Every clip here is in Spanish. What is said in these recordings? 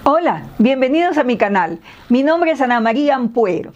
Hola, bienvenidos a mi canal. Mi nombre es Ana María Ampuero.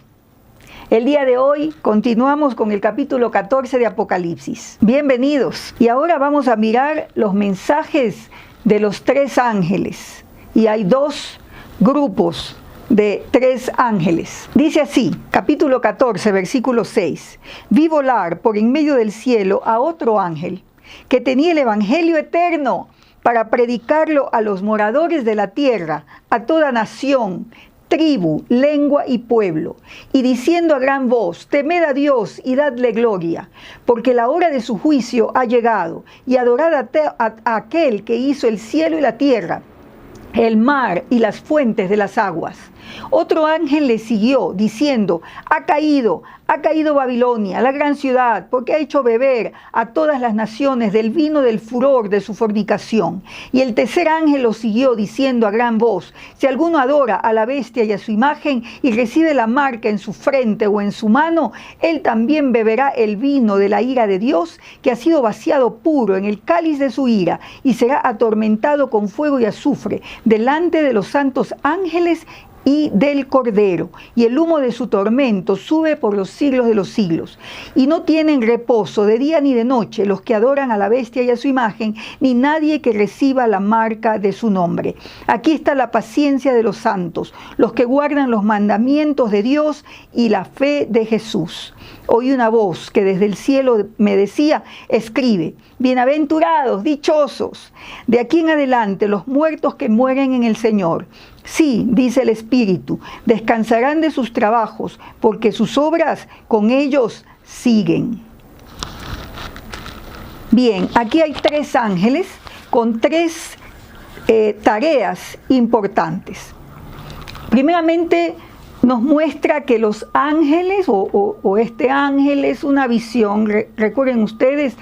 El día de hoy continuamos con el capítulo 14 de Apocalipsis. Bienvenidos. Y ahora vamos a mirar los mensajes de los tres ángeles. Y hay dos grupos de tres ángeles. Dice así, capítulo 14, versículo 6. Vi volar por en medio del cielo a otro ángel que tenía el evangelio eterno para predicarlo a los moradores de la tierra, a toda nación, tribu, lengua y pueblo, y diciendo a gran voz: temed a Dios y dadle gloria, porque la hora de su juicio ha llegado, y adorad a aquel que hizo el cielo y la tierra, el mar y las fuentes de las aguas. Otro ángel le siguió, diciendo: ha caído Babilonia, la gran ciudad, porque ha hecho beber a todas las naciones del vino del furor de su fornicación. Y el tercer ángel lo siguió, diciendo a gran voz: si alguno adora a la bestia y a su imagen, y recibe la marca en su frente o en su mano, él también beberá el vino de la ira de Dios, que ha sido vaciado puro en el cáliz de su ira, y será atormentado con fuego y azufre delante de los santos ángeles y del Cordero, y el humo de su tormento sube por los siglos de los siglos. Y no tienen reposo de día ni de noche los que adoran a la bestia y a su imagen, ni nadie que reciba la marca de su nombre. Aquí está la paciencia de los santos, los que guardan los mandamientos de Dios y la fe de Jesús. Oí una voz que desde el cielo me decía: escribe, bienaventurados, dichosos, de aquí en adelante los muertos que mueren en el Señor. Sí, dice el Espíritu, descansarán de sus trabajos, porque sus obras con ellos siguen. Bien, aquí hay tres ángeles con tres tareas importantes. Primeramente, nos muestra que los ángeles, o este ángel, es una visión, recuerden ustedes,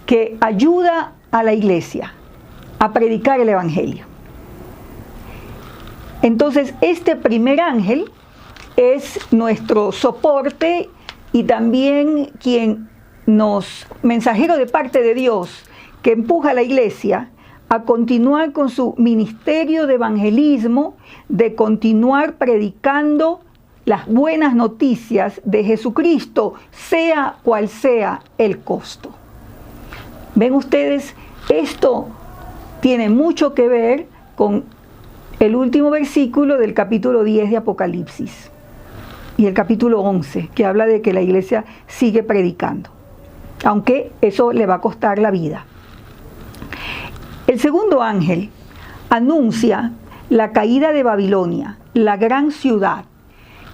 que ayuda a la iglesia a predicar el evangelio. Entonces, este primer ángel es nuestro soporte y también mensajero de parte de Dios, que empuja a la iglesia a continuar con su ministerio de evangelismo, de continuar predicando las buenas noticias de Jesucristo, sea cual sea el costo. ¿Ven ustedes? Esto tiene mucho que ver con el último versículo del capítulo 10 de Apocalipsis y el capítulo 11, que habla de que la iglesia sigue predicando, aunque eso le va a costar la vida. El segundo ángel anuncia la caída de Babilonia, la gran ciudad,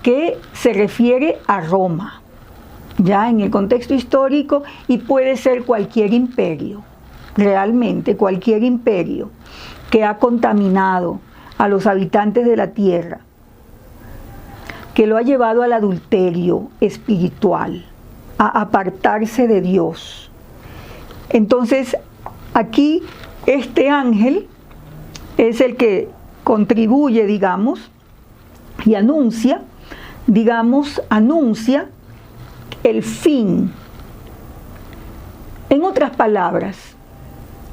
que se refiere a Roma, ya en el contexto histórico, y puede ser cualquier imperio, realmente cualquier imperio que ha contaminado a los habitantes de la tierra, que lo ha llevado al adulterio espiritual, a apartarse de Dios. Entonces, aquí este ángel es el que contribuye, digamos, y anuncia el fin. En otras palabras,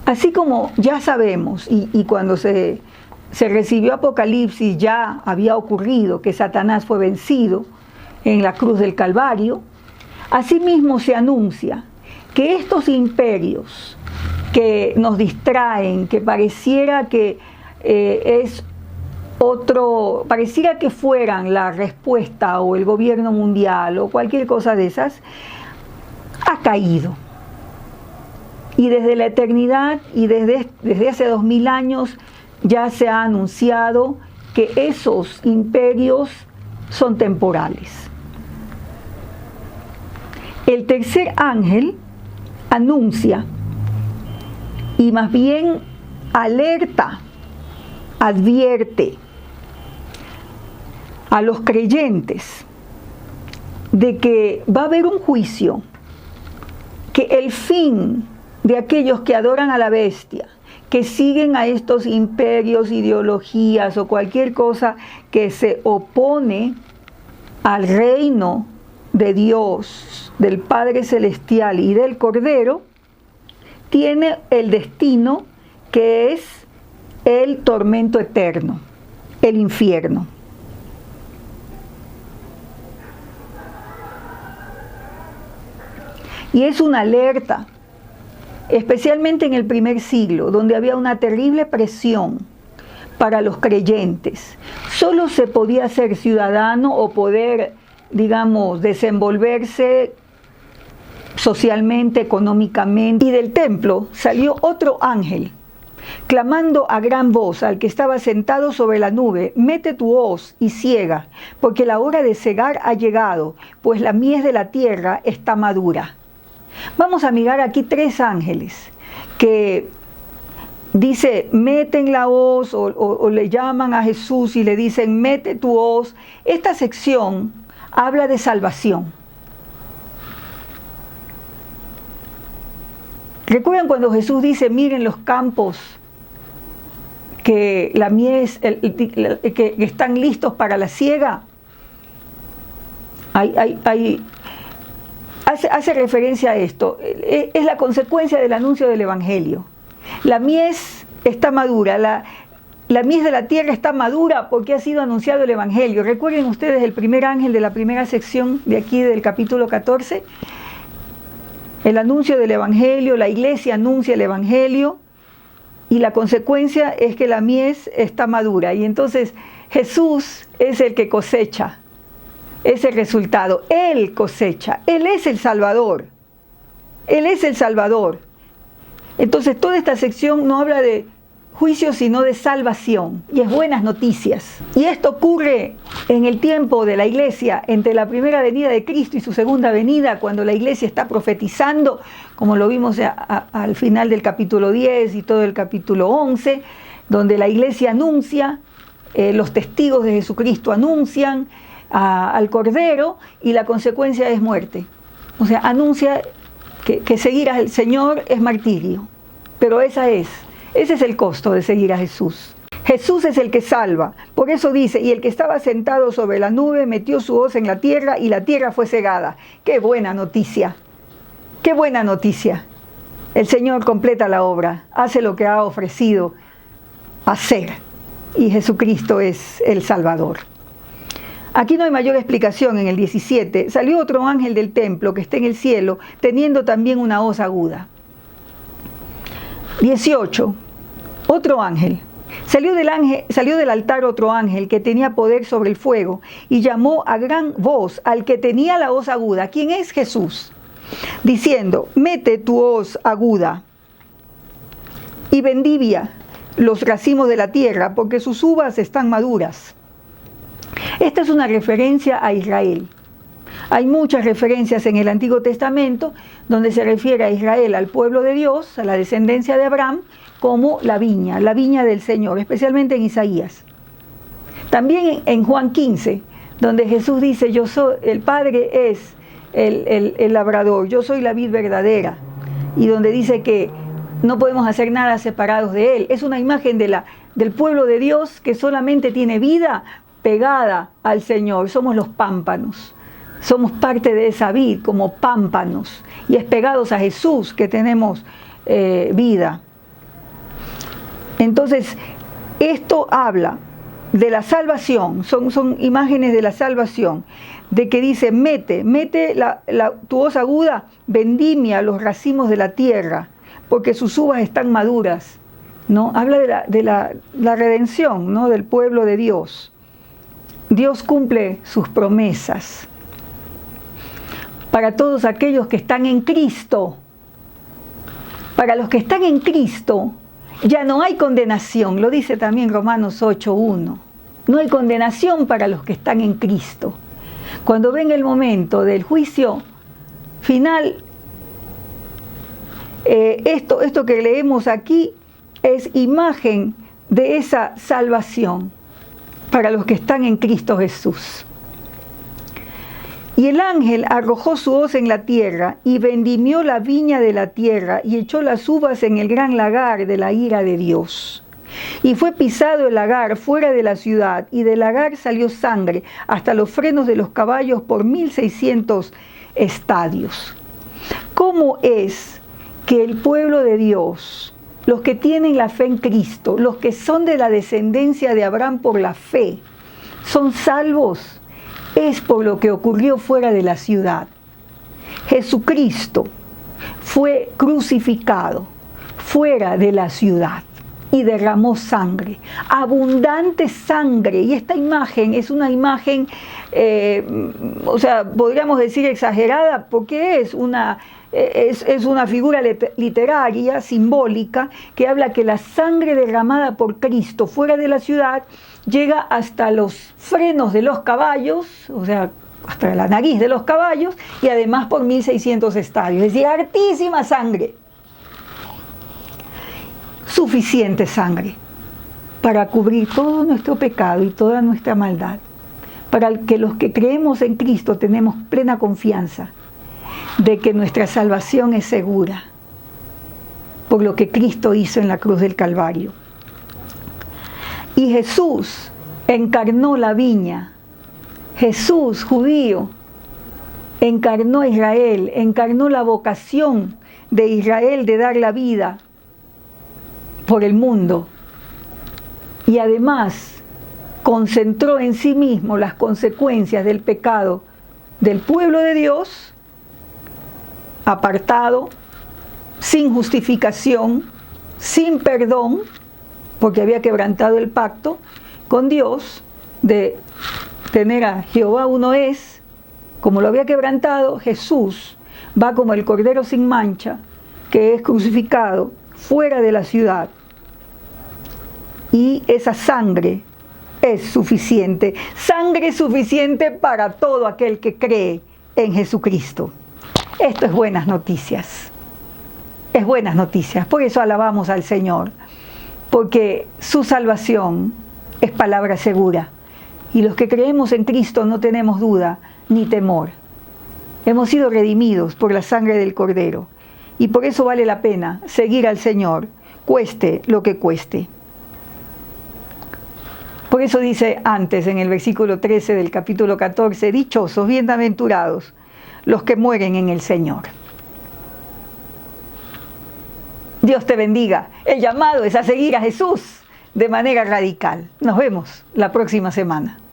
así como ya sabemos, y cuando se recibió Apocalipsis ya había ocurrido que Satanás fue vencido en la cruz del Calvario, asimismo se anuncia que estos imperios que nos distraen, que pareciera que pareciera que fueran la respuesta o el gobierno mundial o cualquier cosa de esas, ha caído. Y desde la eternidad y desde hace 2000 años ya se ha anunciado que esos imperios son temporales. El tercer ángel anuncia y más bien alerta, advierte a los creyentes de que va a haber un juicio, que el fin de aquellos que adoran a la bestia, que siguen a estos imperios, ideologías o cualquier cosa que se opone al reino de Dios, del Padre Celestial y del Cordero, tiene el destino que es el tormento eterno. el infierno. Y es una alerta, especialmente en el primer siglo, donde había una terrible presión para los creyentes. Solo se podía ser ciudadano o poder, digamos, desenvolverse socialmente, económicamente. Y del templo salió otro ángel, clamando a gran voz al que estaba sentado sobre la nube: mete tu hoz y ciega, porque la hora de cegar ha llegado, pues la mies de la tierra está madura. Vamos a mirar aquí tres ángeles que dice, meten la hoz, o le llaman a Jesús y le dicen, mete tu hoz. Esta sección habla de salvación. ¿Recuerdan cuando Jesús dice, miren los campos, que la mies, que están listos para la siega? Hace referencia a esto. Es la consecuencia del anuncio del Evangelio. La mies está madura, la mies de la tierra está madura porque ha sido anunciado el Evangelio. Recuerden ustedes el primer ángel de la primera sección de aquí del capítulo 14. El anuncio del Evangelio, la iglesia anuncia el Evangelio y la consecuencia es que la mies está madura. Y entonces Jesús es el que cosecha ese resultado. Él cosecha, Él es el Salvador. Él es el Salvador. Entonces toda esta sección no habla de juicio sino de salvación y es buenas noticias. Y esto ocurre en el tiempo de la iglesia, entre la primera venida de Cristo y su segunda venida, cuando la iglesia está profetizando, como lo vimos al final del capítulo 10 y todo el capítulo 11, donde la iglesia anuncia, los testigos de Jesucristo anuncian al Cordero y la consecuencia es muerte. O sea, anuncia que seguir al Señor es martirio, pero ese es el costo de seguir a Jesús. Jesús es el que salva, por eso dice, y el que estaba sentado sobre la nube metió su hoz en la tierra y la tierra fue cegada. ¡Qué buena noticia! ¡Qué buena noticia! El Señor completa la obra, hace lo que ha ofrecido hacer, y Jesucristo es el Salvador. Aquí no hay mayor explicación. En el 17, salió otro ángel del templo que está en el cielo, teniendo también una hoz aguda. 18, otro ángel. Salió del altar otro ángel que tenía poder sobre el fuego y llamó a gran voz al que tenía la hoz aguda, ¿quién es? Jesús, diciendo, mete tu hoz aguda y vendivia los racimos de la tierra, porque sus uvas están maduras. Esta es una referencia a Israel. Hay muchas referencias en el Antiguo Testamento donde se refiere a Israel, al pueblo de Dios, a la descendencia de Abraham, como la viña del Señor, especialmente en Isaías. También en Juan 15, donde Jesús dice, yo soy, el Padre es el labrador, yo soy la vid verdadera, y donde dice que no podemos hacer nada separados de Él. Es una imagen del pueblo de Dios que solamente tiene vida pegada al Señor. Somos los pámpanos, somos parte de esa vid como pámpanos, y es pegados a Jesús que tenemos vida. Entonces esto habla de la salvación, son imágenes de la salvación, de que dice, mete tu hoz aguda, vendimia los racimos de la tierra, porque sus uvas están maduras, ¿no? Habla de la redención, ¿no? Del pueblo de Dios. Dios cumple sus promesas para todos aquellos que están en Cristo. Para los que están en Cristo ya no hay condenación, lo dice también Romanos 8:1. No hay condenación para los que están en Cristo. Cuando venga el momento del juicio final, esto que leemos aquí es imagen de esa salvación para los que están en Cristo Jesús. Y el ángel arrojó su hoz en la tierra y vendimió la viña de la tierra y echó las uvas en el gran lagar de la ira de Dios. Y fue pisado el lagar fuera de la ciudad, y del lagar salió sangre hasta los frenos de los caballos por 1600 estadios. ¿Cómo es que el pueblo de Dios los que tienen la fe en Cristo, los que son de la descendencia de Abraham por la fe, son salvos, es por lo que ocurrió fuera de la ciudad. Jesucristo fue crucificado fuera de la ciudad y derramó sangre, abundante sangre. Y esta imagen es una imagen, podríamos decir exagerada, porque es una figura literaria, simbólica, que habla que la sangre derramada por Cristo fuera de la ciudad llega hasta los frenos de los caballos, o sea, hasta la nariz de los caballos, y además por 1600 estadios, es decir, hartísima sangre. Suficiente sangre para cubrir todo nuestro pecado y toda nuestra maldad, para que los que creemos en Cristo tenemos plena confianza de que nuestra salvación es segura por lo que Cristo hizo en la cruz del Calvario. Y Jesús encarnó la viña. Jesús, judío, encarnó a Israel, encarnó la vocación de Israel de dar la vida por el mundo, y además concentró en sí mismo las consecuencias del pecado del pueblo de Dios, apartado, sin justificación, sin perdón, porque había quebrantado el pacto con Dios de tener a Jehová uno es. Como lo había quebrantado, Jesús va como el cordero sin mancha, que es crucificado fuera de la ciudad, y esa sangre es suficiente, sangre suficiente para todo aquel que cree en Jesucristo. Esto es buenas noticias, por eso alabamos al Señor, porque su salvación es palabra segura, y los que creemos en Cristo no tenemos duda ni temor. Hemos sido redimidos por la sangre del Cordero, y por eso vale la pena seguir al Señor, cueste lo que cueste. Por eso dice antes en el versículo 13 del capítulo 14, dichosos, bienaventurados, los que mueren en el Señor. Dios te bendiga. El llamado es a seguir a Jesús de manera radical. Nos vemos la próxima semana.